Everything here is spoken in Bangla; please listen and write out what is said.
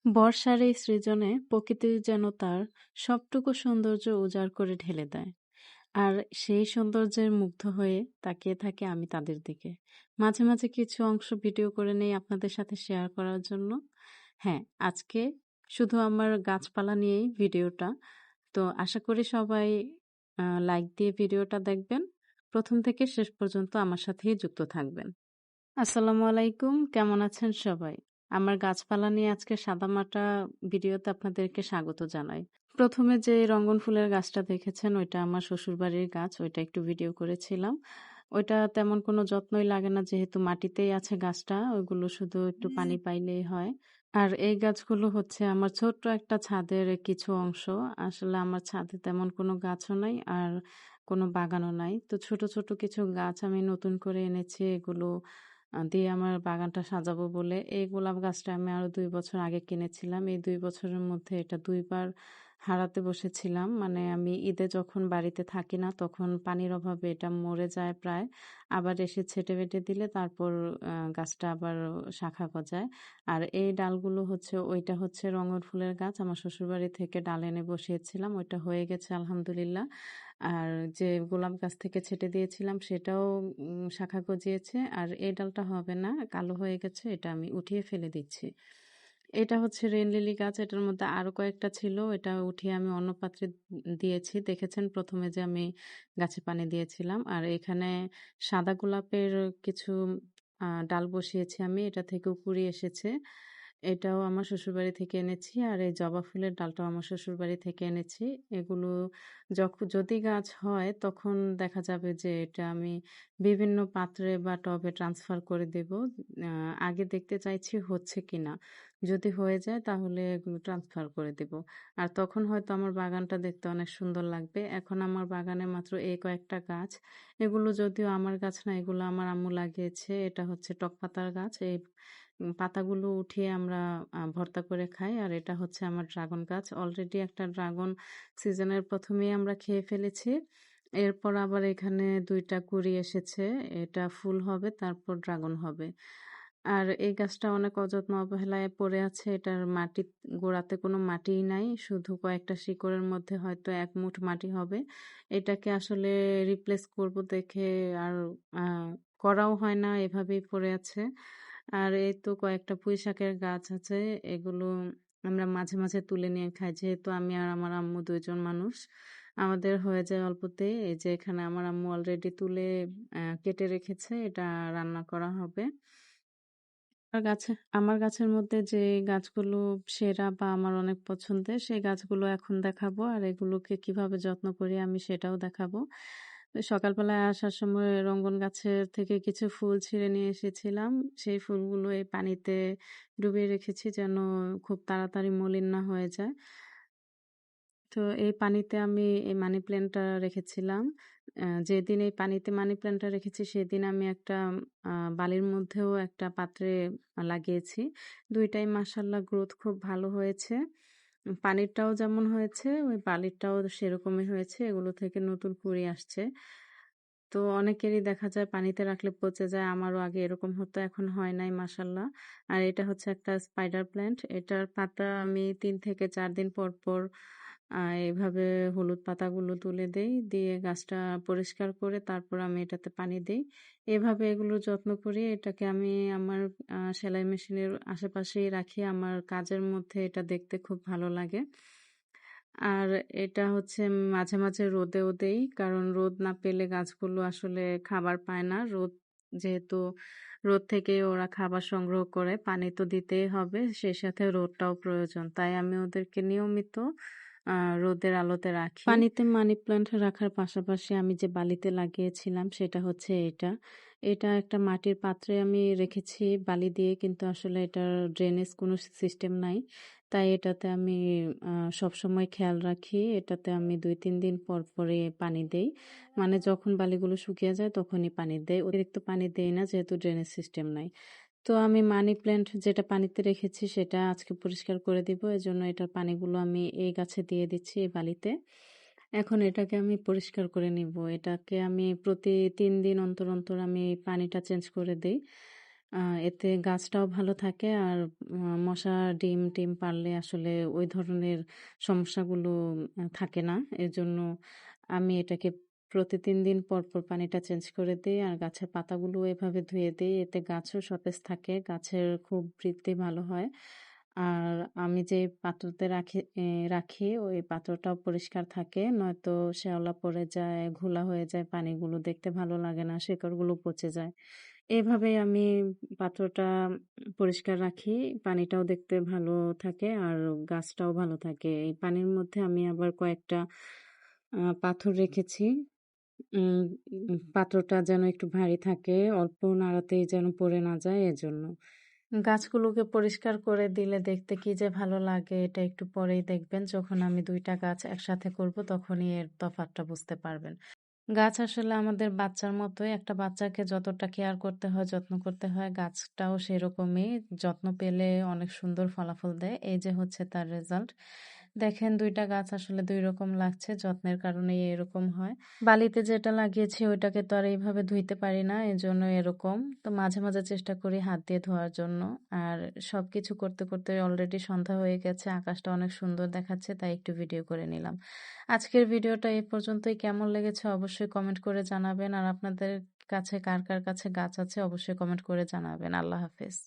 বর্ষার এই সৃজনে প্রকৃতি যেন তার সবটুকু সৌন্দর্য উজাড় করে ঢেলে দেয়। আর সেই সৌন্দর্যের মুগ্ধ হয়ে তাকিয়ে থাকি আমি তাদের দিকে। মাঝে মাঝে কিছু অংশ ভিডিও করে নেই আপনাদের সাথে শেয়ার করার জন্য। হ্যাঁ, আজকে শুধু আমার গাছপালা নিয়েই ভিডিওটা। তো আশা করি সবাই লাইক দিয়ে ভিডিওটা দেখবেন। প্রথম থেকে শেষ পর্যন্ত আমার সাথেই যুক্ত থাকবেন। আসসালামু আলাইকুম, কেমন আছেন সবাই? আমার গাছপালা নিয়ে আজকে সাদামাটা ভিডিওতে আপনাদেরকে স্বাগত জানাই। প্রথমে যে রঙ্গন ফুলের গাছটা দেখেছেন ওইটা আমার শ্বশুরবাড়ির গাছ, ওইটা একটু ভিডিও করেছিলাম। ওইটা তেমন কোনো যত্নই লাগে না যেহেতু মাটিতেই আছে গাছটা, ওইগুলো শুধু একটু পানি পাইলেই হয়। আর এই গাছগুলো হচ্ছে আমার ছোট্ট একটা ছাদের কিছু অংশ। আসলে আমার ছাদে তেমন কোনো গাছও নাই আর কোনো বাগানও নাই। তো ছোট ছোট কিছু গাছ আমি নতুন করে এনেছি, এগুলো দিয়ে আমার বাগানটা সাজাবো বলে। এই গোলাপ গাছটা আমি আরো ২ বছর আগে কিনেছিলাম। এই ২ বছরের মধ্যে এটা ২ বার হারাতে বসেছিলাম। মানে আমি ঈদে যখন বাড়িতে থাকি না তখন পানির অভাবে এটা মরে যায় প্রায়। আবার এসে ছেঁটে-বেটে দিলে তারপর গাছটা আবার শাখা গজায়। আর এই ডালগুলো হচ্ছে ওইটা হচ্ছে রঙের ফুলের গাছ। আমার শ্বশুরবাড়ি থেকে ডাল এনে বসিয়েছিলাম। ওইটা হয়ে গেছে আলহামদুলিল্লাহ। আর যে গোলাপ গাছ থেকে ছেঁটে দিয়েছিলাম সেটাও শাখা গজিয়েছে। আর এই ডালটা হবে না, কালো হয়ে গেছে, এটা আমি উঠিয়ে ফেলে দিচ্ছি। এটা হচ্ছে রেন লিলি গাছ। এটার মধ্যে আরো কয়েকটা ছিল। এটা উঠিয়ে আমি অন্য পাত্রে দিয়েছি। দেখেছেন ১ম এ যে আমি গাছে পানি দিয়েছিলাম। আর এখানে সাদা গোলাপের কিছু ডাল বসিয়েছি আমি। এটা থেকেও কুঁড়ি এসেছে। এটাও আমার শ্বশুরবাড়ি থেকে এনেছি। আর এই জবা ফুলের ডালটাও আমার শ্বশুরবাড়ি থেকে এনেছি। এগুলো যদি গাছ হয় তখন দেখা যাবে যে এটা আমি বিভিন্ন পাত্রে বা টবে ট্রান্সফার করে দেব। আ আগে দেখতে চাইছি হচ্ছে কিনা। যদি হয়ে যায় তাহলে এগুলো ট্রান্সফার করে দেব। আর তখন হয়তো আমার বাগানটা দেখতে অনেক সুন্দর লাগবে। এখন আমার বাগানে মাত্র এই কয়েকটা গাছ। এগুলো যদিও আমার গাছ না, এগুলো আমার আম্মু লাগিয়েছে। এটা হচ্ছে টক পাতার গাছ। এই পাতাগুলো উঠিয়ে আমরা ভর্তা করে খাই। আর এটা হচ্ছে আমার ড্রাগন গাছ। অলরেডি একটা ড্রাগন সিজনের ১ম এই আমরা খেয়ে ফেলেছি। এরপর আবার এখানে ২ টা কুঁড়ি এসেছে। এটা ফুল হবে তারপর ড্রাগন হবে। আর এই গাছটা অনেক অযত্ন অবহেলায় পড়ে আছে। এটার গোড়াতে কোনো মাটিই নাই। শুধু কয়েকটা শিকড়ের মধ্যে হয়তো ১ মুঠ মাটি হবে। এটাকে আসলে রিপ্লেস করব দেখে আর আ করাও হয় না, এভাবেই পড়ে আছে। আর এই তো কয়েকটা পুঁইশাকের গাছ আছে। এগুলো আমরা মাঝে মাঝে তুলে নিয়ে খাই। যেহেতু আমি আর আমার আম্মু ২ জন মানুষ। আমাদের হয়ে যায় অল্পতেই। এই যে এখানে আমার আম্মু অলরেডি তুলে কেটে রেখেছে। এটা রান্না করা হবে। আমার গাছের মধ্যে যে গাছগুলো সেরা বা আমার অনেক পছন্দের সেই গাছগুলো এখন দেখাবো। আর এগুলোকে কিভাবে যত্ন করি আমি সেটাও দেখাবো। তো সকালবেলায় আসার সময় রঙ্গন গাছের থেকে কিছু ফুল ছিঁড়ে নিয়ে এসেছিলাম। সেই ফুলগুলো এই পানিতে ডুবিয়ে রেখেছি যেন খুব তাড়াতাড়ি মলিন না হয়ে যায়। তো এই পানিতে আমি এই মানি প্ল্যান্টটা রেখেছিলাম। যেদিন এই পানিতে মানি প্ল্যান্টটা রেখেছি সেদিন আমি একটা আ বালির মধ্যেও একটা পাত্রে লাগিয়েছি। ২ টাই মাশাআল্লাহ গ্রোথ খুব ভালো হয়েছে। পানিরটাও যেমন হয়েছে ওই বালিরটাও সেরকমই হয়েছে। এগুলো থেকে নতুন কুঁড়ি আসছে। তো অনেকেরই দেখা যায় পানিতে রাখলে পচে যায়। আমারও আগে এরকম হতো, এখন হয় নাই মাশাআল্লাহ। আর এটা হচ্ছে একটা স্পাইডার প্ল্যান্ট। এটার পাতা আমি ৩ থেকে ৪ দিন পর পর এভাবে হলুদ পাতাগুলো তুলে দেই। দিয়ে গাছটা পরিষ্কার করে তারপর আমি এটাতে পানি দেই। এভাবে এগুলোর যত্ন করি। এটাকে আমি আমার সেলাই মেশিনের আশেপাশেই রাখি। আমার কাজের মধ্যে এটা দেখতে খুব ভালো লাগে। আর এটা হচ্ছে মাঝে মাঝে রোদেও দেই। কারণ রোদ না পেলে গাছগুলো আসলে খাবার পায় না। যেহেতু রোদ থেকেই ওরা খাবার সংগ্রহ করে, পানি তো দিতেই হবে। সেই সাথে রোদটাও প্রয়োজন। তাই আমি ওদেরকে নিয়মিত আ রোদের আলোতে রাখি। পানিতে মানি প্ল্যান্ট রাখার পাশাপাশি আমি যে বালিতে লাগিয়েছিলাম সেটা হচ্ছে এটা। এটা একটা মাটির পাত্রে আমি রেখেছি বালি দিয়ে, কিন্তু আসলে এটার ড্রেনেজ কোনো সিস্টেম নাই। তাই এটাতে আমি আ সবসময় খেয়াল রাখি। এটাতে আমি ২-৩ দিন পর পরে পানি দেই। মানে যখন বালিগুলো শুকিয়ে যায় তখনই পানি দেই। অতিরিক্ত পানি দেই না যেহেতু ড্রেনেজ সিস্টেম নাই। তো আমি মানি প্ল্যান্ট যেটা পানিতে রেখেছি সেটা আজকে পরিষ্কার করে দিব। এজন্য এটার পানিগুলো আমি এই গাছে দিয়ে দিচ্ছি এই বালিতে। এখন এটাকে আমি পরিষ্কার করে নিব। এটাকে আমি প্রতি ৩ দিন অন্তর অন্তর আমি পানিটা চেঞ্জ করে দেই। এতে গাছটাও ভালো থাকে আর মশা ডিম-টিম পারলে আসলে ওই ধরনের সমস্যাগুলো থাকে না। এজন্য আমি এটাকে প্রতি ৩ দিন পর, পর পানিটা চেঞ্জ করে দেই আর গাছের পাতাগুলোও এভাবে ধুয়ে দেই। এতে গাছও সতেজ থাকে, গাছের খুব বৃদ্ধি ভালো হয়। আর আমি যে পাত্রতে রাখি ওই পাত্রটাও পরিষ্কার থাকে। নয়তো শ্যাওলা পড়ে যায়, ঘোলা হয়ে যায়, পানিগুলো দেখতে ভালো লাগে না, শেকড়গুলো পচে যায়। এভাবেই আমি পাত্রটা পরিষ্কার রাখি। পানিটাও দেখতে ভালো থাকে আর গাছটাও ভালো থাকে। এই পানির মধ্যে আমি আবার কয়েকটা পাথর রেখেছি। উম পাত্রটা যেন একটু ভারী থাকে, অল্প নাড়াতেই যেন পড়ে না যায় এজন্য। গাছগুলোকে পরিষ্কার করে দিলে দেখতে কি যে ভালো লাগে এটা একটু পরেই দেখবেন। যখন আমি ২ টা গাছ একসাথে করব তখনই এর তফাৎটা বুঝতে পারবেন। গাছ আসলে আমাদের বাচ্চার মতোই। একটা বাচ্চাকে যতটা কেয়ার করতে হয়, যত্ন করতে হয়, গাছটাও সেরকমই। যত্ন পেলে অনেক সুন্দর ফলাফল দেয়। এই যে হচ্ছে তার রেজাল্ট। দেখেন ২ টা গাছ আসলে ২ রকম লাগছে। যত্নের কারণেই এরকম হয়। বালিতে যেটা লাগিয়েছি ওইটাকে তো আর এইভাবে ধুইতে পারি না। এজন্য এরকম। তো মাঝে, মাঝে চেষ্টা করি হাত দিয়ে ধোয়ার জন্য। আর সবকিছু করতে, করতে অলরেডি সন্ধ্যা হয়ে গেছে। আকাশটা অনেক সুন্দর দেখাচ্ছে তাই একটু ভিডিও করে নিলাম। আজকের ভিডিওটা এই পর্যন্তই। কেমন লেগেছে অবশ্যই কমেন্ট করে জানাবেন। আর আপনাদের কাছে কার কাছে গাছ আছে অবশ্যই কমেন্ট করে জানাবেন। আল্লাহ হাফেজ।